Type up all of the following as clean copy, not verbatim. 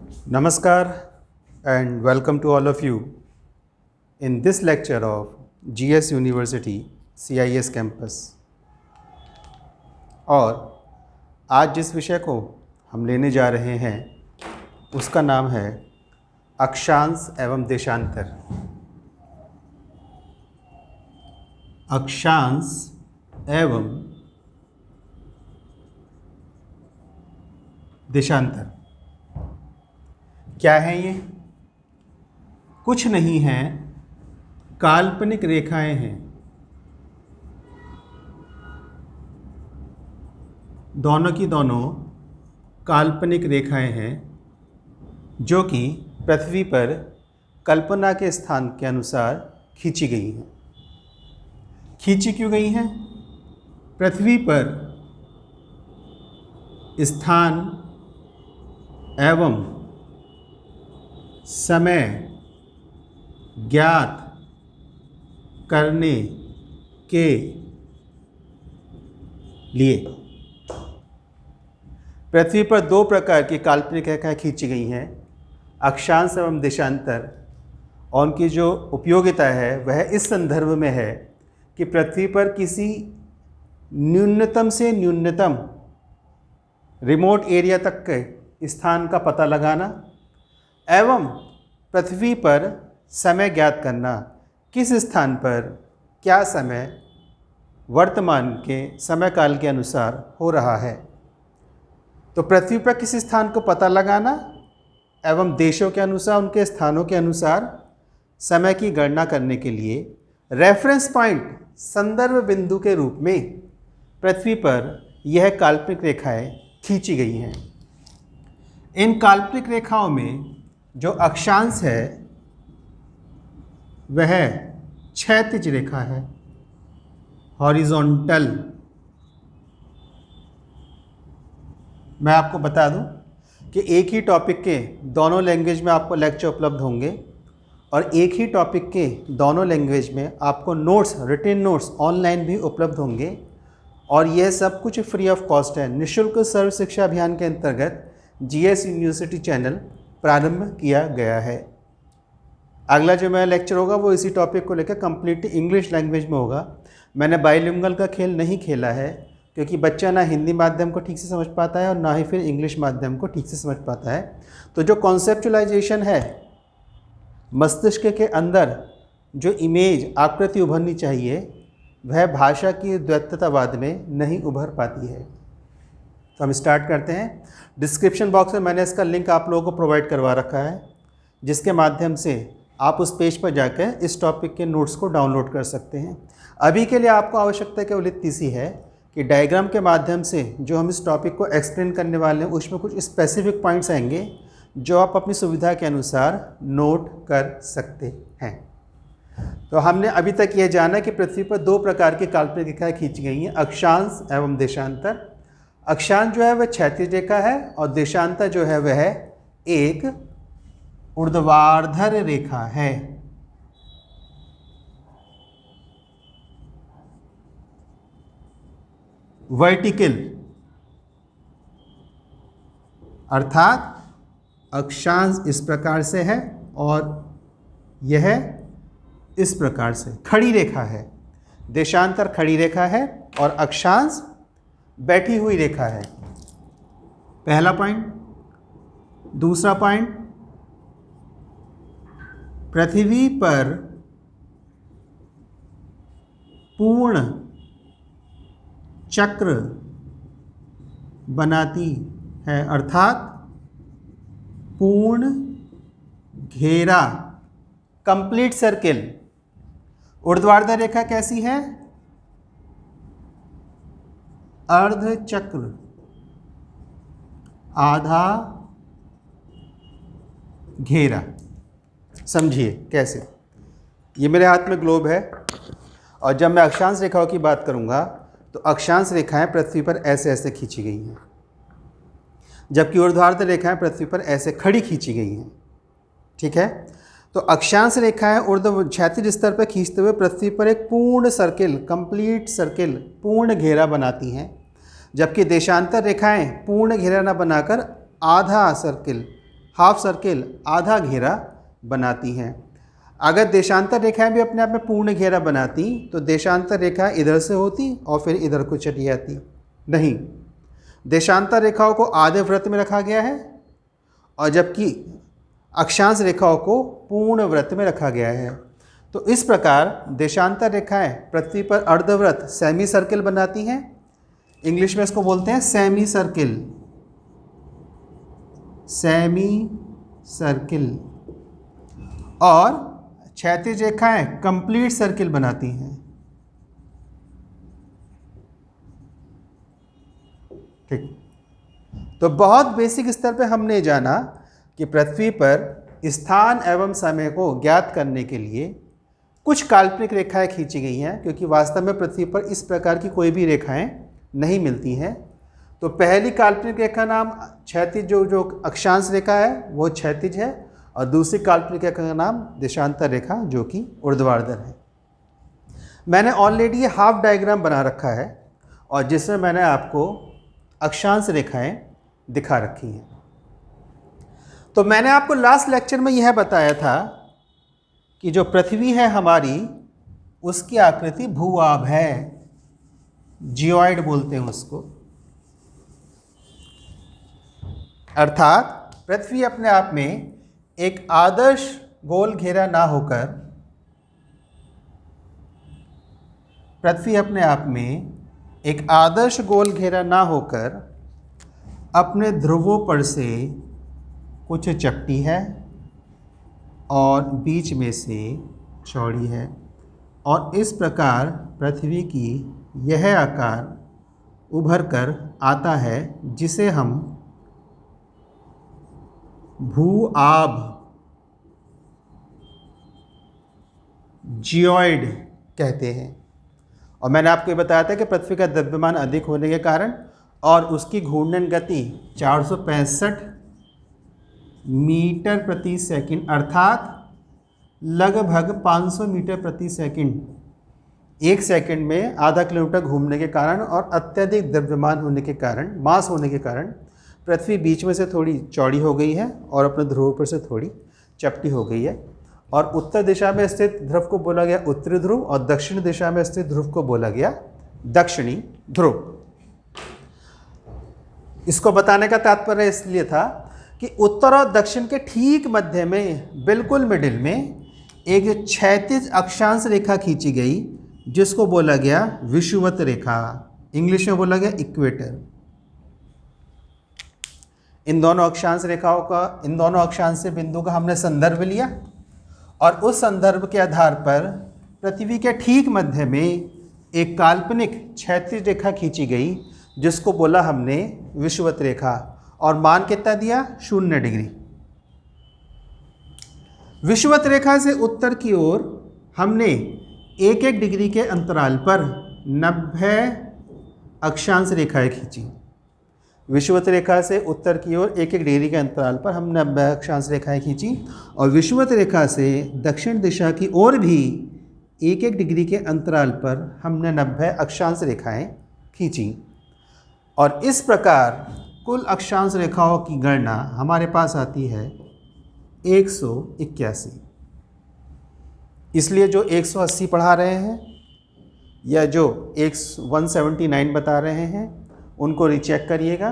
Namaskar and welcome to all of you in this lecture of GS University CIS campus। और आज जिस विषय को हम लेने जा रहे हैं उसका नाम है अक्षांश एवं देशांतर। अक्षांश एवं देशांतर क्या है ये? कुछ नहीं है, काल्पनिक रेखाएं हैं। दोनों की दोनों काल्पनिक रेखाएं हैं जो कि पृथ्वी पर कल्पना के स्थान के अनुसार खींची गई हैं। खींची क्यों गई हैं? पृथ्वी पर स्थान एवं समय ज्ञात करने के लिए पृथ्वी पर दो प्रकार की काल्पनिक रेखाएं खींची गई हैं, अक्षांश एवं देशांतर। और उनकी जो उपयोगिता है वह इस संदर्भ में है कि पृथ्वी पर किसी न्यूनतम से न्यूनतम रिमोट एरिया तक के स्थान का पता लगाना एवं पृथ्वी पर समय ज्ञात करना, किस स्थान पर क्या समय वर्तमान के समय काल के अनुसार हो रहा है। तो पृथ्वी पर किस स्थान को पता लगाना एवं देशों के अनुसार, उनके स्थानों के अनुसार समय की गणना करने के लिए रेफरेंस पॉइंट, संदर्भ बिंदु के रूप में पृथ्वी पर यह काल्पनिक रेखाएं खींची गई हैं। इन काल्पनिक रेखाओं में जो अक्षांश है वह क्षैतिज रेखा है, हॉरिजॉन्टल। मैं आपको बता दूं कि एक ही टॉपिक के दोनों लैंग्वेज में आपको लेक्चर उपलब्ध होंगे और एक ही टॉपिक के दोनों लैंग्वेज में आपको नोट्स, रिटन नोट्स ऑनलाइन भी उपलब्ध होंगे। और यह सब कुछ फ्री ऑफ कॉस्ट है। निःशुल्क सर्व शिक्षा अभियान के अंतर्गत जीएस यूनिवर्सिटी चैनल प्रारंभ किया गया है। अगला जो मेरा लेक्चर होगा वो इसी टॉपिक को लेकर कंप्लीटली इंग्लिश लैंग्वेज में होगा। मैंने बाइलिंगुअल का खेल नहीं खेला है क्योंकि बच्चा ना हिंदी माध्यम को ठीक से समझ पाता है और ना ही फिर इंग्लिश माध्यम को ठीक से समझ पाता है। तो जो कॉन्सेप्चुलाइजेशन है, मस्तिष्क के अंदर जो इमेज, आकृति उभरनी चाहिए, वह भाषा की द्वैततावाद में नहीं उभर पाती है। तो हम स्टार्ट करते हैं। डिस्क्रिप्शन बॉक्स में मैंने इसका लिंक आप लोगों को प्रोवाइड करवा रखा है, जिसके माध्यम से आप उस पेज पर जाकर इस टॉपिक के नोट्स को डाउनलोड कर सकते हैं। अभी के लिए आपको आवश्यकता केवल इतनी सी है कि डायग्राम के माध्यम से जो हम इस टॉपिक को एक्सप्लेन करने वाले हैं उसमें कुछ स्पेसिफिक पॉइंट्स आएंगे जो आप अपनी सुविधा के अनुसार नोट कर सकते हैं। तो हमने अभी तक यह जाना कि पृथ्वी पर दो प्रकार की काल्पनिक रेखाएं खींची गई हैं, अक्षांश एवं देशांतर। अक्षांश जो है वह क्षैतिज रेखा है और देशांतर जो है वह एक ऊर्ध्वाधर रेखा है। वर्टिकल, अर्थात अक्षांश इस प्रकार से है और यह इस प्रकार से खड़ी रेखा है। देशांतर खड़ी रेखा है और अक्षांश बैठी हुई रेखा है। पहला पॉइंट। दूसरा पॉइंट, पृथ्वी पर पूर्ण चक्र बनाती है, अर्थात पूर्ण घेरा, कंप्लीट सर्किल। ऊर्ध्वाधर रेखा कैसी है? अर्धचक्र, आधा घेरा। समझिए कैसे। ये मेरे हाथ में ग्लोब है और जब मैं अक्षांश रेखाओं की बात करूंगा तो अक्षांश रेखाएं पृथ्वी पर ऐसे ऐसे खींची गई हैं, जबकि ऊर्ध्वाधर रेखाएं पृथ्वी पर ऐसे खड़ी खींची गई हैं। ठीक है। तो अक्षांश रेखाएं क्षैतिज स्तर पर खींचते हुए पृथ्वी पर एक पूर्ण सर्किल, कंप्लीट सर्किल, पूर्ण घेरा बनाती हैं, जबकि देशांतर रेखाएं पूर्ण घेरा न बनाकर आधा सर्किल, हाफ सर्किल आधा घेरा बनाती हैं। अगर देशांतर रेखाएं भी अपने आप में पूर्ण घेरा बनाती तो देशांतर रेखा इधर से होती और फिर इधर को चली जाती। नहीं, देशांतर रेखाओं को आधे वृत्त में रखा गया है और जबकि अक्षांश रेखाओं को पूर्ण वृत्त में रखा गया है। तो इस प्रकार देशांतर रेखाएं पृथ्वी पर अर्धवृत्त सेमी सर्किल बनाती हैं। इंग्लिश में इसको बोलते हैं सेमी सर्किल, सेमी सर्किल। और क्षैतिज रेखाएं कंप्लीट सर्किल बनाती हैं। ठीक, तो बहुत बेसिक स्तर पे हमने जाना कि पृथ्वी पर स्थान एवं समय को ज्ञात करने के लिए कुछ काल्पनिक रेखाएं खींची गई हैं, क्योंकि वास्तव में पृथ्वी पर इस प्रकार की कोई भी रेखाएं नहीं मिलती हैं। तो पहली काल्पनिक रेखा नाम क्षैतिज, जो अक्षांश रेखा है वो क्षैतिज है, और दूसरी काल्पनिक रेखा का नाम देशांतर रेखा जो कि ऊर्ध्वाधर है। मैंने ऑलरेडी ये हाफ डायग्राम बना रखा है और जिसमें मैंने आपको अक्षांश रेखाएं दिखा रखी हैं। तो मैंने आपको लास्ट लेक्चर में यह बताया था कि जो पृथ्वी है हमारी, उसकी आकृति भूआभ है, जियोइड बोलते हैं उसको। अर्थात पृथ्वी अपने आप में एक आदर्श गोल घेरा ना होकर, पृथ्वी अपने आप में एक आदर्श गोल घेरा ना होकर अपने ध्रुवों पर से कुछ चपटी है और बीच में से चौड़ी है, और इस प्रकार पृथ्वी की यह आकार उभर कर आता है जिसे हम भूआभ, जियोइड कहते हैं। और मैंने आपको ये बताया था कि पृथ्वी का द्रव्यमान अधिक होने के कारण और उसकी घूर्णन गति 465 मीटर प्रति सेकंड अर्थात लगभग 500 मीटर प्रति सेकंड, एक सेकंड में आधा किलोमीटर घूमने के कारण और अत्यधिक द्रव्यमान होने के कारण, मास होने के कारण पृथ्वी बीच में से थोड़ी चौड़ी हो गई है और अपने ध्रुव पर से थोड़ी चपटी हो गई है। और उत्तर दिशा में स्थित ध्रुव को बोला गया उत्तरी ध्रुव और दक्षिण दिशा में स्थित ध्रुव को बोला गया दक्षिणी ध्रुव। इसको बताने का तात्पर्य इसलिए था कि उत्तर और दक्षिण के ठीक मध्य में, बिल्कुल मिडिल में एक क्षैतिज अक्षांश रेखा खींची गई जिसको बोला गया विषुवत रेखा, इंग्लिश में बोला गया इक्वेटर। इन दोनों अक्षांश रेखाओं का, इन दोनों अक्षांश बिंदु का हमने संदर्भ लिया और उस संदर्भ के आधार पर पृथ्वी के ठीक मध्य में एक काल्पनिक क्षैतिज रेखा खींची गई जिसको बोला हमने विषुवत रेखा, और मान कितना दिया? 0 डिग्री। विषुवत रेखा से उत्तर की ओर हमने 1-1 डिग्री के अंतराल पर 90 अक्षांश रेखाएं खींची। विषुवत रेखा से उत्तर की ओर 1-1 डिग्री के अंतराल पर हमने 90 अक्षांश रेखाएं खींची, और विषुवत रेखा से दक्षिण दिशा की ओर भी 1-1 डिग्री के अंतराल पर हमने 90 अक्षांश रेखाएं खींची। और इस प्रकार कुल अक्षांश रेखाओं की गणना हमारे पास आती है 181। इसलिए जो 180 पढ़ा रहे हैं या जो 179 बता रहे हैं उनको रिचेक करिएगा।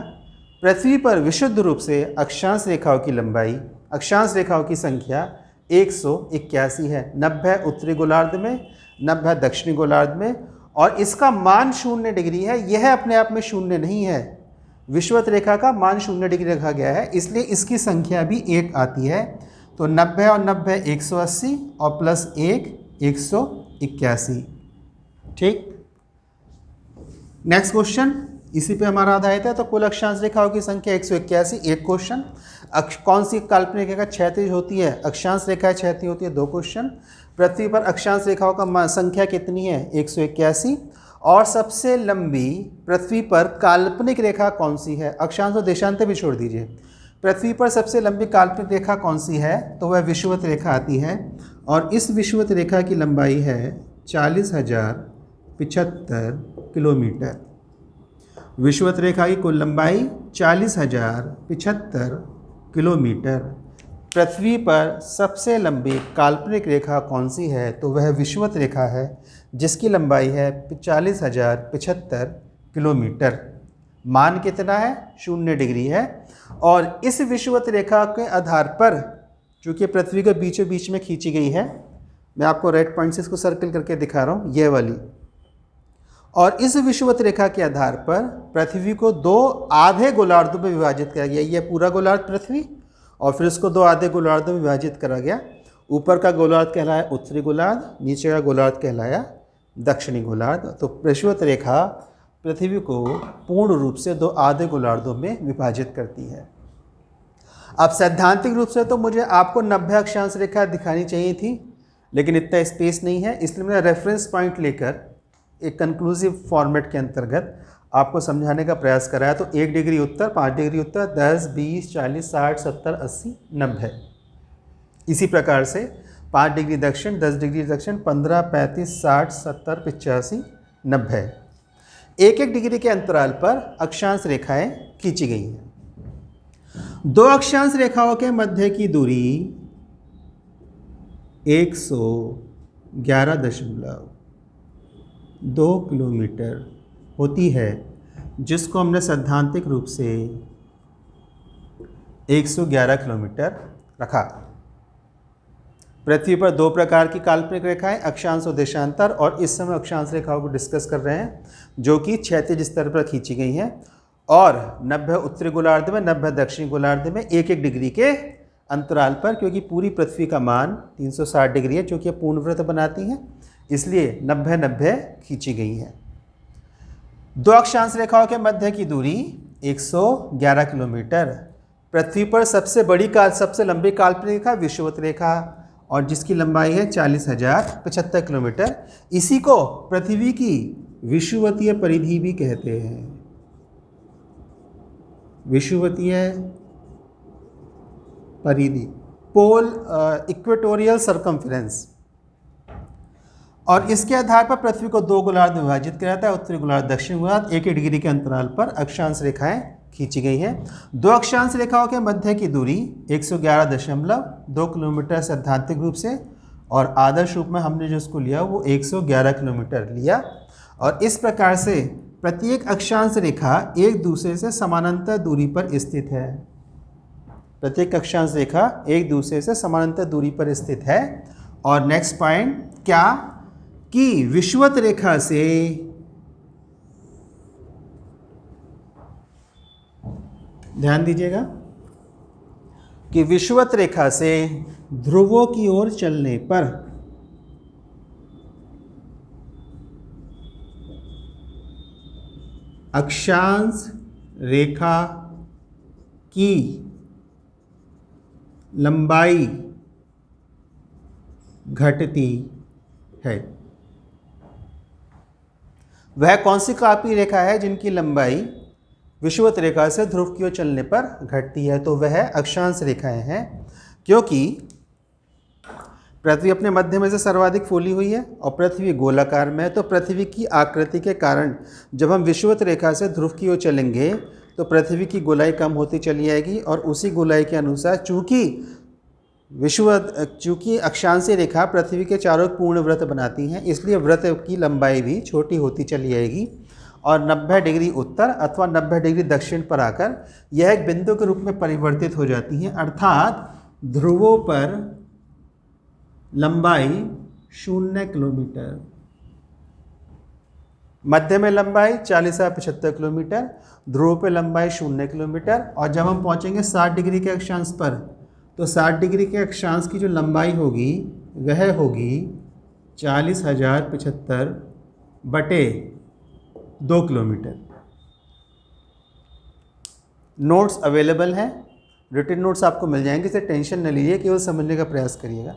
पृथ्वी पर विशुद्ध रूप से अक्षांश रेखाओं की लंबाई, अक्षांश रेखाओं की संख्या 181 है। 90 उत्तरी गोलार्ध में, 90 दक्षिणी गोलार्ध में, और इसका मान 0 डिग्री है। यह अपने आप में 0 नहीं है, विषुवत रेखा का मान 0 डिग्री रखा गया है, इसलिए इसकी संख्या भी 1 आती है। तो 90 और 90 180 और प्लस 1 181। ठीक, नेक्स्ट क्वेश्चन इसी पे हमारा आधारित है। तो कुल अक्षांश रेखाओं की संख्या 181। एक क्वेश्चन, कौन सी काल्पनिक रेखा क्षैतिज होती है? अक्षांश रेखा क्षैतिज होती है। 2 क्वेश्चन, पृथ्वी पर अक्षांश रेखाओं का संख्या कितनी है? 181। और सबसे लंबी पृथ्वी पर काल्पनिक रेखा कौन सी है? अक्षांश और देशांतर भी छोड़ दीजिए, पृथ्वी पर सबसे लंबी काल्पनिक रेखा कौन सी है? तो वह विषुवत रेखा आती है, और इस विषुवत रेखा की लंबाई है 40,075 किलोमीटर। विषुवत रेखा की कुल लंबाई 40,075 किलोमीटर। पृथ्वी पर सबसे लंबी काल्पनिक रेखा कौन सी है? तो वह विषुवत रेखा है जिसकी लंबाई है 40,075 किलोमीटर। मान कितना है? 0 डिग्री है। और इस विषुवत रेखा के आधार पर, चूँकि पृथ्वी के बीचों बीच में खींची गई है, मैं आपको रेड पॉइंट से इसको सर्कल करके दिखा रहा हूँ, ये वाली। और इस विषुवत रेखा के आधार पर पृथ्वी को 2 आधे गोलार्धों में विभाजित किया गया। यह पूरा गोलार्ध पृथ्वी, और फिर इसको 2 आधे गोलार्धों में विभाजित करा गया। ऊपर का गोलार्ध कहलाया उत्तरी गोलार्ध, नीचे का गोलार्ध कहलाया दक्षिणी गोलार्ध। तो विषुवत रेखा पृथ्वी को पूर्ण रूप से 2 आधे गोलार्धों में विभाजित करती है। अब सैद्धांतिक रूप से तो मुझे आपको 90 अक्षांश रेखा दिखानी चाहिए थी, लेकिन इतना स्पेस नहीं है, इसलिए मैंने रेफरेंस पॉइंट लेकर एक कंक्लूसिव फॉर्मेट के अंतर्गत आपको समझाने का प्रयास कराया। तो 1 डिग्री उत्तर, 5 डिग्री उत्तर, 10, 20, 40, 60, 70, 80, 90। इसी प्रकार से 5 डिग्री दक्षिण, 10 डिग्री दक्षिण, 15, 35, 60, 70, 85, 90। 1-1 डिग्री के अंतराल पर अक्षांश रेखाएं खींची गई हैं। 2 अक्षांश रेखाओं के मध्य की दूरी 111.2 किलोमीटर होती है, जिसको हमने सैद्धांतिक रूप से 111 किलोमीटर रखा। पृथ्वी पर 2 प्रकार की काल्पनिक रेखाएं, अक्षांश और देशांतर, और इस समय अक्षांश रेखाओं को डिस्कस कर रहे हैं जो कि क्षैतिज स्तर पर खींची गई हैं, और 90 उत्तरी गोलार्ध में, 90 दक्षिणी गोलार्ध में 1-1 डिग्री के अंतराल पर, क्योंकि पूरी पृथ्वी का मान 360 डिग्री है, जो कि पूर्णवृत्त बनाती हैं, इसलिए 90-90 खींची गई हैं। 2 अक्षांश रेखाओं के मध्य की दूरी 111 किलोमीटर। पृथ्वी पर सबसे लंबी काल्पनिक रेखा विषुवत रेखा, और जिसकी लंबाई है 40,075 किलोमीटर। इसी को पृथ्वी की विषुवतीय परिधि भी कहते हैं। विषुवतीय परिधि, पोल इक्वेटोरियल सर्कमफ्रेंस। और इसके आधार पर पृथ्वी को 2 गोलार्ध में विभाजित किया जाता है, उत्तरी गोलार्ध, दक्षिणी गोलार्ध। 1-1 डिग्री के अंतराल पर अक्षांश रेखाएं खींची गई हैं। 2 अक्षांश रेखाओं के मध्य की दूरी 111.2 किलोमीटर सैद्धांतिक रूप से, और आदर्श रूप में हमने जो उसको लिया वो 111 किलोमीटर लिया। और इस प्रकार से प्रत्येक अक्षांश रेखा एक दूसरे से समानांतर दूरी पर स्थित है। प्रत्येक अक्षांश रेखा एक दूसरे से समानांतर दूरी पर स्थित है। और नेक्स्ट पॉइंट क्या, कि विषुवत रेखा से ध्यान दीजिएगा कि विषुवत रेखा से ध्रुवों की ओर चलने पर अक्षांश रेखा की लंबाई घटती है। वह कौन सी काल्पनिक रेखा है जिनकी लंबाई विषुवत रेखा से ध्रुव की ओर चलने पर घटती है? तो वह अक्षांश रेखाएं हैं, क्योंकि पृथ्वी अपने मध्य में से सर्वाधिक फूली हुई है और पृथ्वी गोलाकार में है। तो पृथ्वी की आकृति के कारण जब हम विषुवत रेखा से ध्रुव की ओर चलेंगे तो पृथ्वी की गोलाई कम होती चली जाएगी, और उसी गोलाई के अनुसार चूँकि अक्षांशीय रेखा पृथ्वी के चारों पूर्ण वृत्त बनाती हैं, इसलिए वृत्त की लंबाई भी छोटी होती चली जाएगी, और 90 डिग्री उत्तर अथवा 90 डिग्री दक्षिण पर आकर यह एक बिंदु के रूप में परिवर्तित हो जाती है। अर्थात ध्रुवों पर लंबाई 0 किलोमीटर, मध्य में लंबाई 40,075 किलोमीटर, ध्रुव पे लंबाई 0 किलोमीटर। और जब हम पहुंचेंगे 60 डिग्री के अक्षांश पर, तो 60 डिग्री के अक्षांश की जो लंबाई होगी वह होगी 40,075 बटे 2 किलोमीटर। नोट्स अवेलेबल हैं, रिटन नोट्स आपको मिल जाएंगे, इसे टेंशन न लीजिए, केवल समझने का प्रयास करिएगा।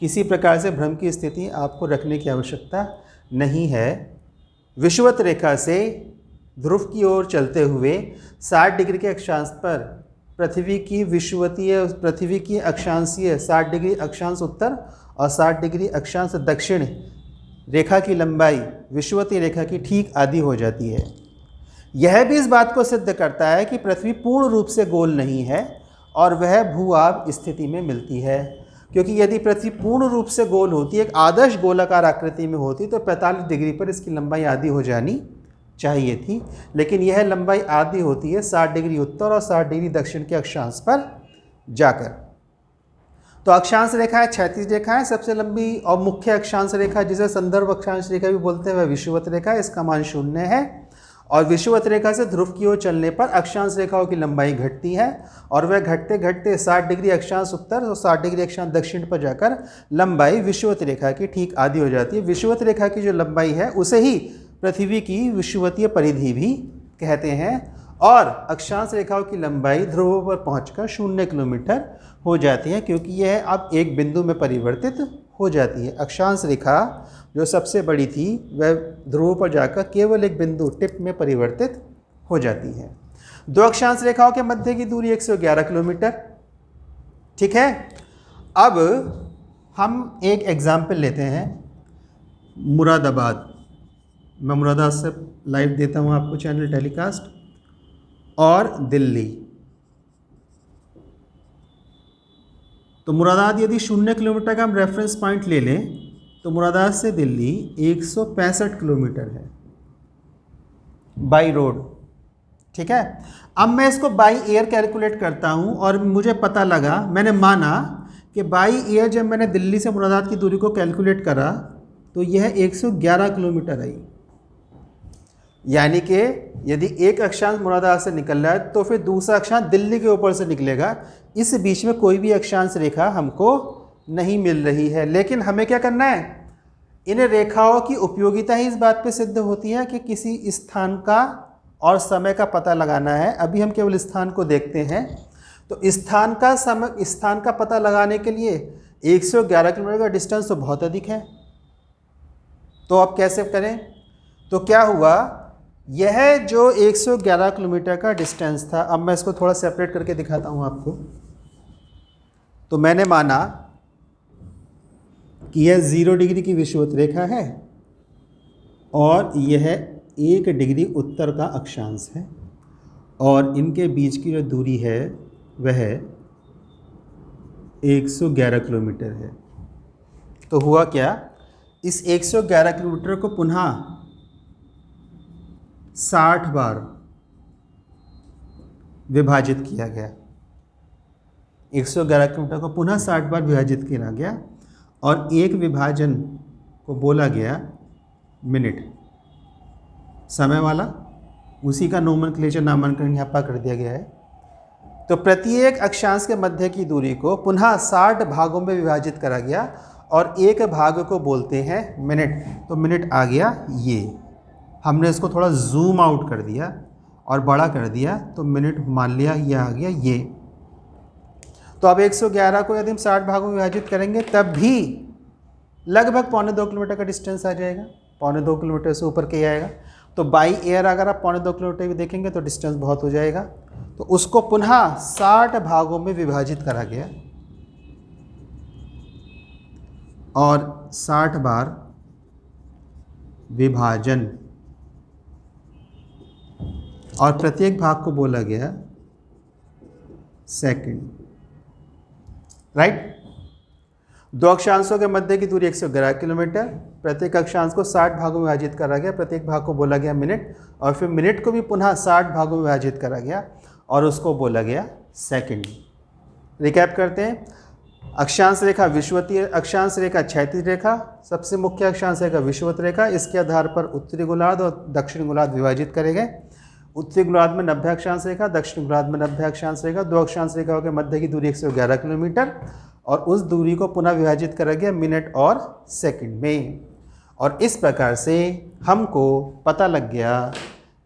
किसी प्रकार से भ्रम की स्थिति आपको रखने की आवश्यकता नहीं है। विषुवत रेखा से ध्रुव की ओर चलते हुए 60 डिग्री के अक्षांश पर पृथ्वी की अक्षांशीय 60 डिग्री अक्षांश उत्तर और 60 डिग्री अक्षांश दक्षिण रेखा की लंबाई विषुवतीय रेखा की ठीक आधी हो जाती है। यह भी इस बात को सिद्ध करता है कि पृथ्वी पूर्ण रूप से गोल नहीं है और वह भूआब स्थिति में मिलती है। क्योंकि यदि पृथ्वी पूर्ण रूप से गोल होती, एक आदर्श गोलाकार आकृति में होती, तो 45 डिग्री पर इसकी लंबाई आधी हो जानी चाहिए थी, लेकिन यह लंबाई आधी होती है 60 डिग्री उत्तर और 60 डिग्री दक्षिण के अक्षांश पर जाकर। तो अक्षांश रेखा है, क्षैतिज रेखा है सबसे लंबी, और मुख्य अक्षांश रेखा जिसे संदर्भ अक्षांश रेखा भी बोलते हैं वह विषुवत रेखा है, इसका मान 0 है। और विषुवत रेखा से ध्रुव की ओर चलने पर अक्षांश रेखाओं की लंबाई घटती है और वह घटते घटते 60 डिग्री अक्षांश उत्तर और 60 डिग्री अक्षांश दक्षिण पर जाकर लंबाई विषुवत रेखा की ठीक आधी हो जाती है। विषुवत रेखा की जो लंबाई है उसे ही पृथ्वी की विषुवतीय परिधि भी कहते हैं, और अक्षांश रेखाओं की लंबाई ध्रुवों पर पहुंचकर 0 किलोमीटर हो जाती है, क्योंकि यह अब एक बिंदु में परिवर्तित हो जाती है। अक्षांश रेखा जो सबसे बड़ी थी वह ध्रुवों पर जाकर केवल एक बिंदु टिप में परिवर्तित हो जाती है। दो अक्षांश रेखाओं के मध्य की दूरी 111 किलोमीटर। ठीक है, अब हम एक एग्जाम्पल लेते हैं, मुरादाबाद। मैं मुरादाबाद से लाइव देता हूँ आपको चैनल टेलीकास्ट, और दिल्ली। तो मुरादाबाद यदि 0 किलोमीटर का हम रेफरेंस पॉइंट ले लें तो मुरादाबाद से दिल्ली 165 किलोमीटर है बाई रोड। ठीक है, अब मैं इसको बाई एयर कैलकुलेट करता हूं और मुझे पता लगा, मैंने माना कि बाई एयर जब मैंने दिल्ली से मुरादाबाद की दूरी को कैलकुलेट करा तो यह 111 किलोमीटर आई। यानी कि यदि एक अक्षांश मुरादाबाद से निकल रहा है तो फिर दूसरा अक्षांश दिल्ली के ऊपर से निकलेगा। इस बीच में कोई भी अक्षांश रेखा हमको नहीं मिल रही है, लेकिन हमें क्या करना है, इन रेखाओं की उपयोगिता ही इस बात पे सिद्ध होती है कि किसी स्थान का और समय का पता लगाना है। अभी हम केवल स्थान को देखते हैं, तो स्थान का समय, स्थान का पता लगाने के लिए 111 किलोमीटर का डिस्टेंस तो बहुत अधिक है। तो अब कैसे करें, तो क्या हुआ, यह जो 111 किलोमीटर का डिस्टेंस था, अब मैं इसको थोड़ा सेपरेट करके दिखाता हूँ आपको। तो मैंने माना कि यह 0 डिग्री की विषुवत रेखा है और यह 1 डिग्री उत्तर का अक्षांश है, और इनके बीच की जो दूरी है वह 111 किलोमीटर है। तो हुआ क्या, इस 111 किलोमीटर को पुनः 60 बार विभाजित किया गया। 111 किलोमीटर को पुनः 60 बार विभाजित किया गया और एक विभाजन को बोला गया मिनट, समय वाला, उसी का नोमेनक्लेचर नामांकन यहाँ पर कर दिया गया है। तो प्रत्येक अक्षांश के मध्य की दूरी को पुनः 60 भागों में विभाजित करा गया और एक भाग को बोलते हैं मिनट। तो मिनट आ गया ये, हमने इसको थोड़ा जूम आउट कर दिया और बड़ा कर दिया, तो मिनट मान लिया ये आ गया ये। तो अब 111 को यदि हम 60 भागों में विभाजित करेंगे तब भी लगभग 1.25 किलोमीटर का डिस्टेंस आ जाएगा, 1.25 किलोमीटर से ऊपर के आएगा। तो बाई एयर अगर आप 1.25 किलोमीटर भी देखेंगे तो डिस्टेंस बहुत हो जाएगा। तो उसको पुनः 60 भागों में विभाजित करा गया और 60 बार विभाजन, और प्रत्येक भाग को बोला गया सेकंड। राइट, दो अक्षांशों के मध्य की दूरी 111 किलोमीटर, प्रत्येक अक्षांश को 60 भागों में विभाजित करा गया, प्रत्येक भाग को बोला गया मिनट, और फिर मिनट को भी पुनः 60 भागों में विभाजित करा गया और उसको बोला गया सेकंड। रिकैप करते हैं, अक्षांश रेखा विषुवतीय, अक्षांश रेखा क्षैतिज रेखा, सबसे मुख्य अक्षांश रेखा विषुवत रेखा, इसके आधार पर उत्तरी गोलार्ध और दक्षिणी गोलार्ध विभाजित करे गए। उत्तरी गोलार्ध में 90 अक्षांश रेखा, दक्षिणी गोलार्ध में 90 अक्षांश रेखा, दो अक्षांश रेखाओं के मध्य की दूरी 111 किलोमीटर और उस दूरी को पुनः विभाजित करा गया मिनट और सेकंड में। और इस प्रकार से हमको पता लग गया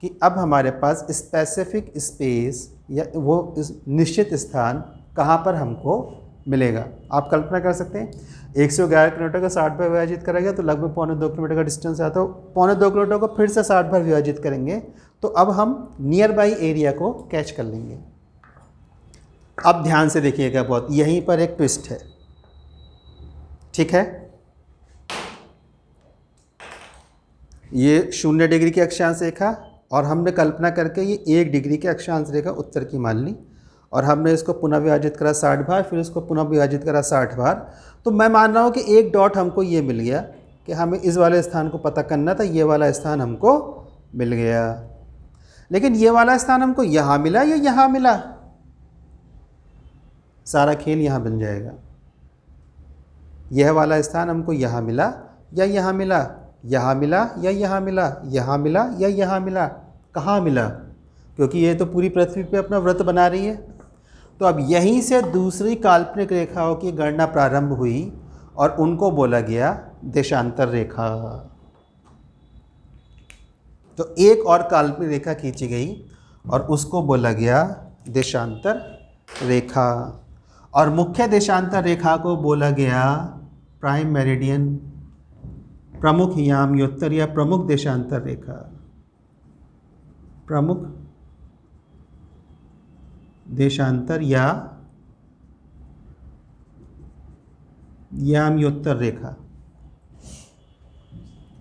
कि अब हमारे पास स्पेसिफिक स्पेस या वो निश्चित स्थान कहाँ पर हमको मिलेगा। आप कल्पना कर सकते हैं 111 किलोमीटर का 60 बार विभाजित करा गया तो लगभग 1.25 किलोमीटर का डिस्टेंस आता है। 1.25 किलोमीटर को फिर से 60 बार विभाजित करेंगे तो अब हम नियर बाई एरिया को कैच कर लेंगे। अब ध्यान से देखिएगा, बहुत यहीं पर एक ट्विस्ट है, ठीक है। ये 0 डिग्री की अक्षांश रेखा और हमने कल्पना करके ये 1 डिग्री के अक्षांश रेखा उत्तर की मान ली और हमने इसको पुनः विभाजित करा 60 बार, फिर इसको पुनः विभाजित करा 60 बार, तो मैं मान रहा हूँ कि एक डॉट हमको ये मिल गया कि हमें इस वाले स्थान को पता करना था, ये वाला स्थान हमको मिल गया। लेकिन ये वाला स्थान हमको यहाँ मिला या यहाँ मिला? सारा खेल यहाँ बन जाएगा। यह वाला स्थान हमको यहाँ मिला या यहाँ मिला, यहाँ मिला या यहाँ मिला, यहाँ मिला या यहाँ मिला, कहाँ मिला? क्योंकि ये तो पूरी पृथ्वी पे अपना वृत्त बना रही है। तो अब यहीं से दूसरी काल्पनिक रेखाओं की गणना प्रारंभ हुई और उनको बोला गया देशांतर रेखा। तो एक और काल्पनिक रेखा खींची गई और उसको बोला गया देशांतर रेखा। और मुख्य देशांतर रेखा को बोला गया प्राइम मेरिडियन, प्रमुख याम्योत्तर या प्रमुख देशांतर रेखा, प्रमुख देशांतर या याम्योत्तर रेखा।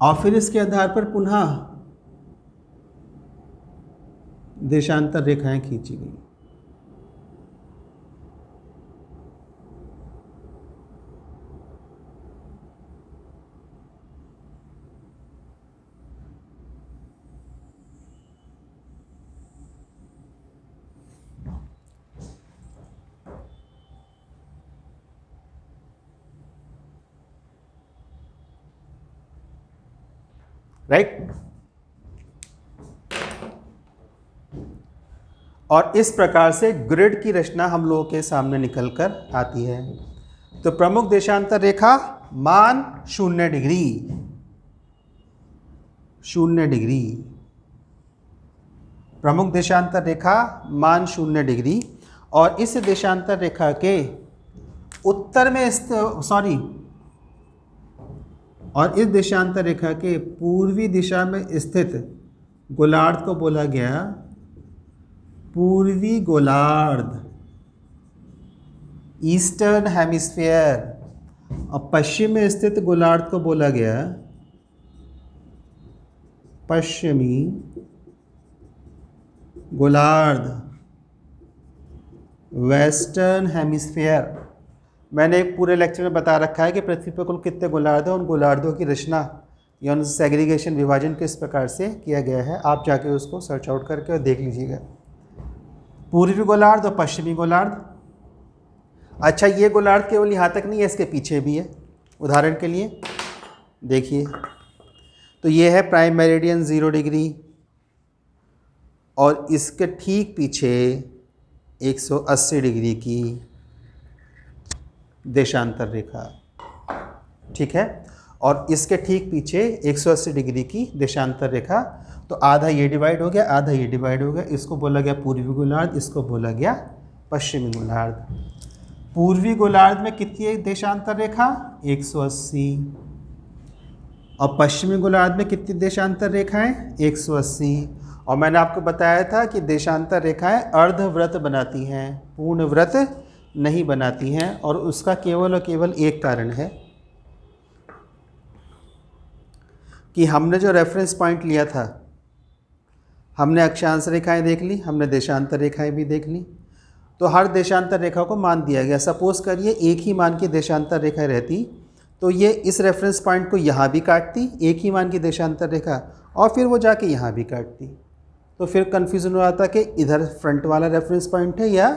और फिर इसके आधार पर पुनः देशांतर रेखाएं खींची गई। राइट। और इस प्रकार से ग्रिड की रचना हम लोगों के सामने निकल कर आती है। तो प्रमुख देशांतर रेखा मान 0 डिग्री, 0 डिग्री, प्रमुख देशांतर रेखा मान 0 डिग्री। और इस देशांतर रेखा के उत्तर में और इस देशांतर रेखा के पूर्वी दिशा में स्थित गोलार्ध को बोला गया पूर्वी गोलार्ध, ईस्टर्न हेमिस्फीयर। और पश्चिम में स्थित गोलार्ध को बोला गया पश्चिमी गोलार्ध, वेस्टर्न हेमिस्फीयर। मैंने एक पूरे लेक्चर में बता रखा है कि पृथ्वी पर कुल कितने गोलार्ध हैं, उन गोलार्धों की रचना या उन सेग्रीगेशन, विभाजन किस प्रकार से किया गया है। आप जाके उसको सर्च आउट करके और देख लीजिएगा। पूर्वी गोलार्ध और पश्चिमी गोलार्ध। अच्छा, ये गोलार्ध केवल यहाँ तक नहीं है, इसके पीछे भी है। उदाहरण के लिए देखिए, तो ये है प्राइम मेरिडियन 0 डिग्री और इसके ठीक पीछे 180 डिग्री की देशांतर रेखा, ठीक है। और इसके ठीक पीछे 180 डिग्री की देशांतर रेखा। तो आधा ये डिवाइड हो गया, आधा ये डिवाइड हो गया। इसको बोला गया पूर्वी गोलार्ध, इसको बोला गया पश्चिमी गोलार्ध। पूर्वी गोलार्ध में कितनी देशांतर रेखा? 180। और पश्चिमी गोलार्ध में कितनी देशांतर रेखाएं? 180। और मैंने आपको बताया था कि देशांतर रेखाएं अर्धवृत्त बनाती हैं, पूर्ण वृत्त नहीं बनाती हैं। और उसका केवल और केवल एक कारण है कि हमने जो रेफरेंस पॉइंट लिया था, हमने अक्षांश रेखाएं देख ली, हमने देशांतर रेखाएं भी देख ली। तो हर देशांतर रेखा को मान दिया गया। सपोज करिए एक ही मान की देशांतर रेखा रहती तो ये इस रेफरेंस पॉइंट को यहाँ भी काटती, एक ही मान की देशांतर रेखा, और फिर वो जाके यहाँ भी काटती। तो फिर कन्फ्यूज़न हो जाता कि इधर फ्रंट वाला रेफरेंस पॉइंट है या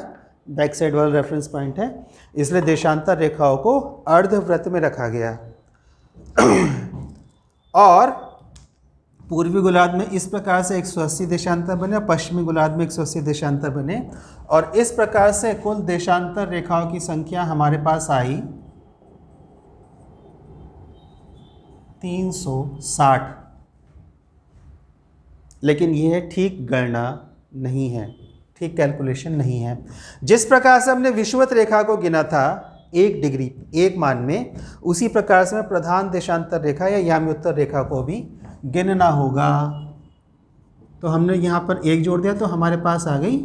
बैक साइड वाला रेफरेंस पॉइंट है। इसलिए देशांतर रेखाओं को अर्धवृत्त में रखा गया। और पूर्वी गोलार्ध में इस प्रकार से 180 देशांतर बने और पश्चिमी गोलार्ध में 180 देशांतर बने। और इस प्रकार से कुल देशांतर रेखाओं की संख्या हमारे पास आई 360। लेकिन यह ठीक गणना नहीं है, ठीक कैलकुलेशन नहीं है। जिस प्रकार से हमने विषुवत रेखा को गिना था 1 डिग्री एक मान में, उसी प्रकार से प्रधान देशांतर रेखा या याम्योत्तर रेखा को भी गिनना होगा। तो हमने यहाँ पर 1 जोड़ दिया तो हमारे पास आ गई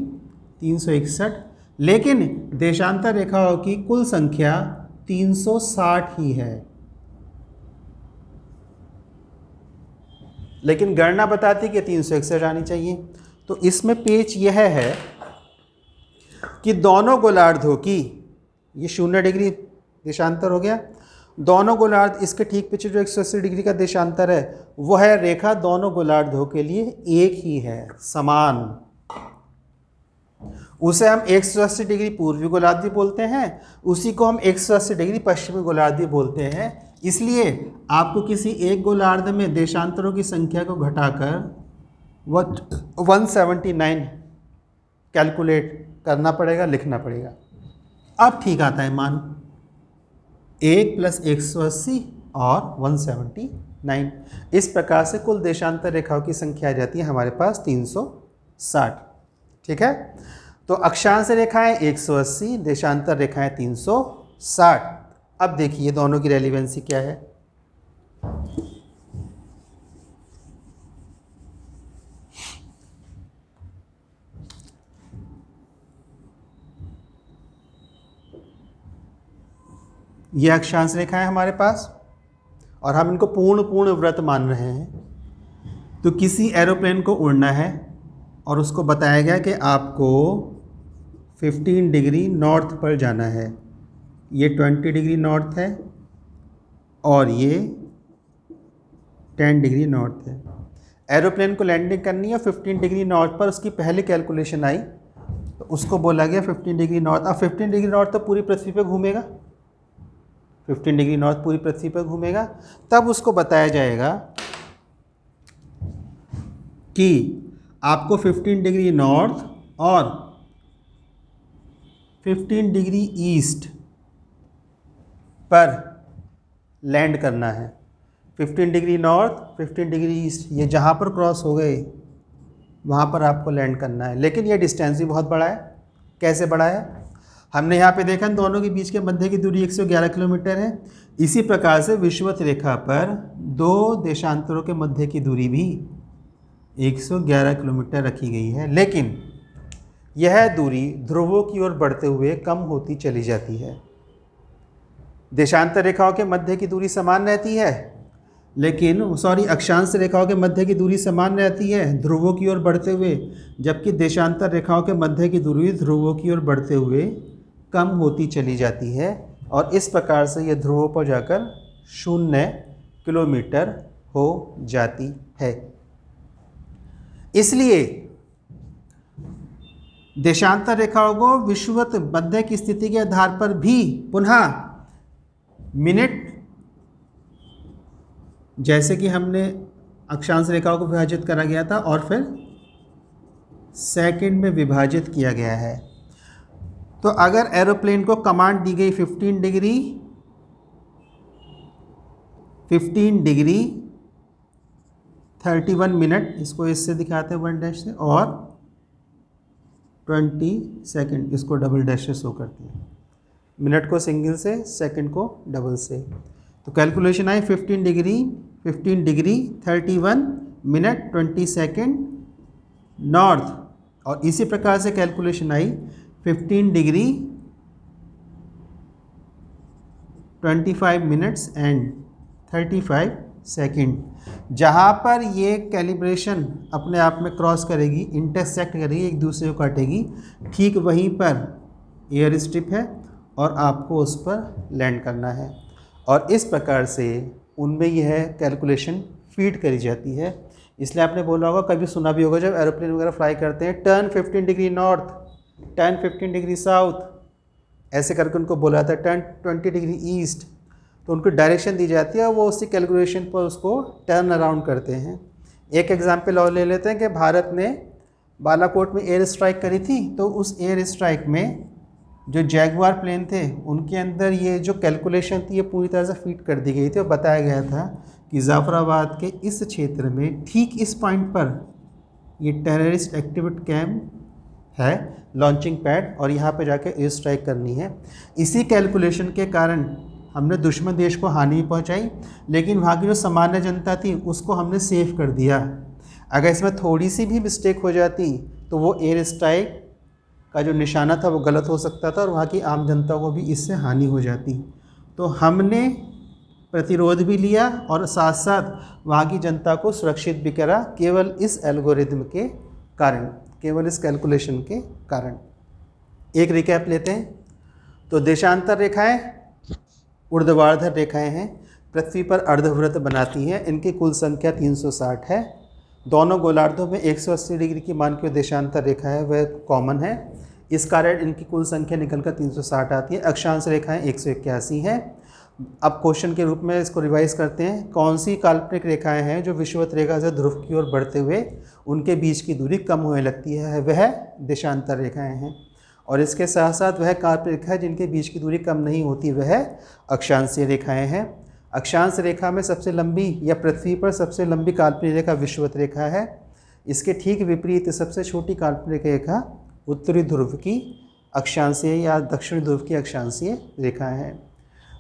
361। लेकिन देशांतर रेखाओं की कुल संख्या 360 ही है। लेकिन गणना बताती कि 361 आनी चाहिए। तो इसमें पेच यह है कि दोनों गोलार्धों की, ये 0 डिग्री देशांतर हो गया, दोनों गोलार्ध इसके ठीक पीछे जो 180 डिग्री का देशांतर है वह है रेखा दोनों गोलार्धों के लिए एक ही है, समान। उसे हम 180 डिग्री पूर्वी गोलार्ध भी बोलते हैं, उसी को हम 180 डिग्री पश्चिमी गोलार्ध भी बोलते हैं। इसलिए आपको किसी एक गोलार्ध में देशांतरों की संख्या को घटाकर 179 कैलकुलेट करना पड़ेगा, लिखना पड़ेगा। अब ठीक आता है मान 1 + 180 और 179। इस प्रकार से कुल देशांतर रेखाओं की संख्या आ जाती है हमारे पास 360। ठीक है, तो अक्षांश रेखाएं 180, देशांतर रेखाएं 360। अब देखिए दोनों की रेलिवेंसी क्या है। ये अक्षांश रेखाएं हमारे पास और हम इनको पूर्ण व्रत मान रहे हैं। तो किसी एरोप्लेन को उड़ना है और उसको बताया गया कि आपको 15 डिग्री नॉर्थ पर जाना है। ये 20 डिग्री नॉर्थ है और ये 10 डिग्री नॉर्थ है। एरोप्लेन को लैंडिंग करनी है 15 डिग्री नॉर्थ पर। उसकी पहली कैलकुलेशन आई तो उसको बोला गया 15 डिग्री नॉर्थ। अब 15 डिग्री नॉर्थ तो पूरी पृथ्वी पर घूमेगा, 15 डिग्री नॉर्थ पूरी पृथ्वी पर घूमेगा। तब उसको बताया जाएगा कि आपको 15 डिग्री नॉर्थ और 15 डिग्री ईस्ट पर लैंड करना है। 15 डिग्री नॉर्थ, 15 डिग्री ईस्ट, ये जहाँ पर क्रॉस हो गए वहाँ पर आपको लैंड करना है। लेकिन ये डिस्टेंस भी बहुत बड़ा है। कैसे बड़ा है? हमने यहाँ पे देखा दोनों के बीच के मध्य की दूरी 111 किलोमीटर है। इसी प्रकार से विषुवत रेखा पर दो देशांतरों के मध्य की दूरी भी 111 किलोमीटर रखी गई है। लेकिन यह दूरी ध्रुवों की ओर बढ़ते हुए कम होती चली जाती है। देशांतर रेखाओं के मध्य की दूरी समान रहती है, लेकिन अक्षांश रेखाओं के मध्य की दूरी समान रहती है ध्रुवों की ओर बढ़ते हुए, जबकि देशांतर रेखाओं के मध्य की दूरी ध्रुवों की ओर बढ़ते हुए कम होती चली जाती है। और इस प्रकार से यह ध्रुवों पर जाकर 0 किलोमीटर हो जाती है। इसलिए देशांतर रेखाओं को विषुवत मध्य की स्थिति के आधार पर भी पुनः मिनट, जैसे कि हमने अक्षांश रेखाओं को विभाजित करा गया था और फिर सेकंड में विभाजित किया गया है। तो अगर एरोप्लेन को कमांड दी गई 15 डिग्री 31 मिनट, इसको इससे दिखाते हैं 1 डैश से, और 20 सेकंड, इसको डबल डैश से शो करती है। मिनट को सिंगल से, सेकंड को डबल से। तो calculation I 15 degree 31 minute 20 second north. और इसी प्रकार से calculation I 15 degree 25 minutes and 35 second. जहाँ पर ये कैलिब्रेशन अपने आप में क्रॉस करेगी, इंटरसेक्ट करेगी, एक दूसरे को काटेगी, ठीक वहीं पर एयर स्ट्रिप है और आपको उस पर लैंड करना है। और इस प्रकार से उनमें यह कैलकुलेशन फीड करी जाती है। इसलिए आपने बोला होगा, कभी सुना भी होगा, जब एरोप्लेन वगैरह फ्लाई करते हैं, turn 15 degree north, turn 15 degree south, ऐसे करके उनको बोला था, टर्न 20 डिग्री ईस्ट। तो उनको डायरेक्शन दी जाती है और वो उसी कैलकुलेशन पर उसको टर्न अराउंड करते हैं। एक एग्जांपल और ले लेते हैं कि भारत ने बालाकोट में एयर स्ट्राइक करी थी। तो उस एयर स्ट्राइक में जो जैगुआर प्लेन थे उनके अंदर ये जो कैलकुलेशन थी ये पूरी तरह से फिट कर दी गई थी और बताया गया था कि जाफराबाद के इस क्षेत्र में ठीक इस पॉइंट पर ये टेररिस्ट एक्टिविटी कैंप है, लॉन्चिंग पैड, और यहाँ पे जाके एयर स्ट्राइक करनी है। इसी कैलकुलेशन के कारण हमने दुश्मन देश को हानि पहुँचाई, लेकिन वहाँ की जो सामान्य जनता थी उसको हमने सेव कर दिया। अगर इसमें थोड़ी सी भी मिस्टेक हो जाती तो वो एयर स्ट्राइक का जो निशाना था वो गलत हो सकता था और वहाँ की आम जनता को भी इससे हानि हो जाती। तो हमने प्रतिरोध भी लिया और साथ साथ वहाँ की जनता को सुरक्षित भी करा, केवल इस एल्गोरिथम के कारण, केवल इस कैलकुलेशन के कारण। एक रिकैप लेते हैं। तो देशांतर रेखाएं ऊर्ध्वाधर रेखाएं हैं, पृथ्वी पर अर्धवृत्त बनाती हैं। इनकी कुल संख्या 360 है। दोनों गोलार्धों में 180 डिग्री की मान की देशांतर रेखा है वह कॉमन है। इस कारण इनकी कुल संख्या निकलकर 360 आती है। अक्षांश रेखाएं 181 हैं। अब क्वेश्चन के रूप में इसको रिवाइज करते हैं। कौन सी काल्पनिक रेखाएं हैं जो विषुवत रेखा से ध्रुव की ओर बढ़ते हुए उनके बीच की दूरी कम होने लगती है? वह देशांतर रेखाएं हैं। और इसके साथ साथ वह काल्पनिक रेखा जिनके बीच की दूरी कम नहीं होती वह अक्षांशीय रेखाएं हैं। अक्षांश रेखा में सबसे लंबी या पृथ्वी पर सबसे लंबी काल्पनिक रेखा विषुवत रेखा है। इसके ठीक विपरीत सबसे छोटी काल्पनिक रेखा उत्तरी ध्रुव की अक्षांशीय या दक्षिणी ध्रुव की अक्षांशीय रेखा है।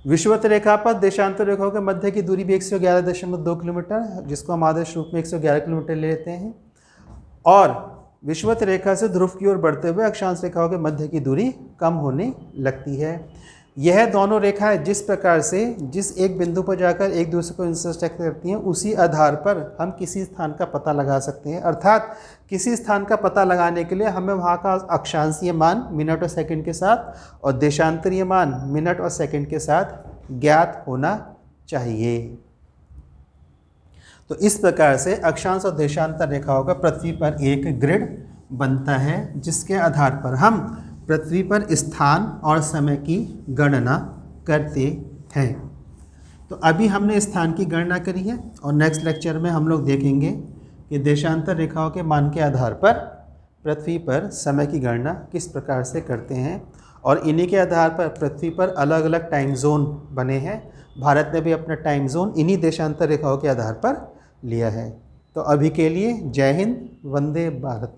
विषुवत रेखा पर देशांतर रेखाओं के मध्य की दूरी भी 111.2 किलोमीटर, जिसको हम आदर्श रूप में 111 किलोमीटर ले लेते हैं। और विषुवत रेखा से ध्रुव की ओर बढ़ते हुए अक्षांश रेखाओं के मध्य की दूरी कम होने लगती है। यह दोनों रेखाएं जिस प्रकार से जिस एक बिंदु पर जाकर एक दूसरे को इंटरसेक्ट करती हैं, उसी आधार पर हम किसी स्थान का पता लगा सकते हैं। अर्थात किसी स्थान का पता लगाने के लिए हमें वहाँ का अक्षांशीय मान मिनट और सेकंड के साथ और देशांतरीय मान मिनट और सेकंड के साथ ज्ञात होना चाहिए। तो इस प्रकार से अक्षांश और देशांतर रेखाओं का पृथ्वी पर एक ग्रिड बनता है, जिसके आधार पर हम पृथ्वी पर स्थान और समय की गणना करते हैं। तो अभी हमने स्थान की गणना करी है और नेक्स्ट लेक्चर में हम लोग देखेंगे कि देशांतर रेखाओं के मान के आधार पर पृथ्वी पर समय की गणना किस प्रकार से करते हैं। और इन्हीं के आधार पर पृथ्वी पर अलग अलग टाइम जोन बने हैं। भारत ने भी अपना टाइम जोन इन्हीं देशांतर रेखाओं के आधार पर लिया है। तो अभी के लिए जय हिंद, वंदे भारत।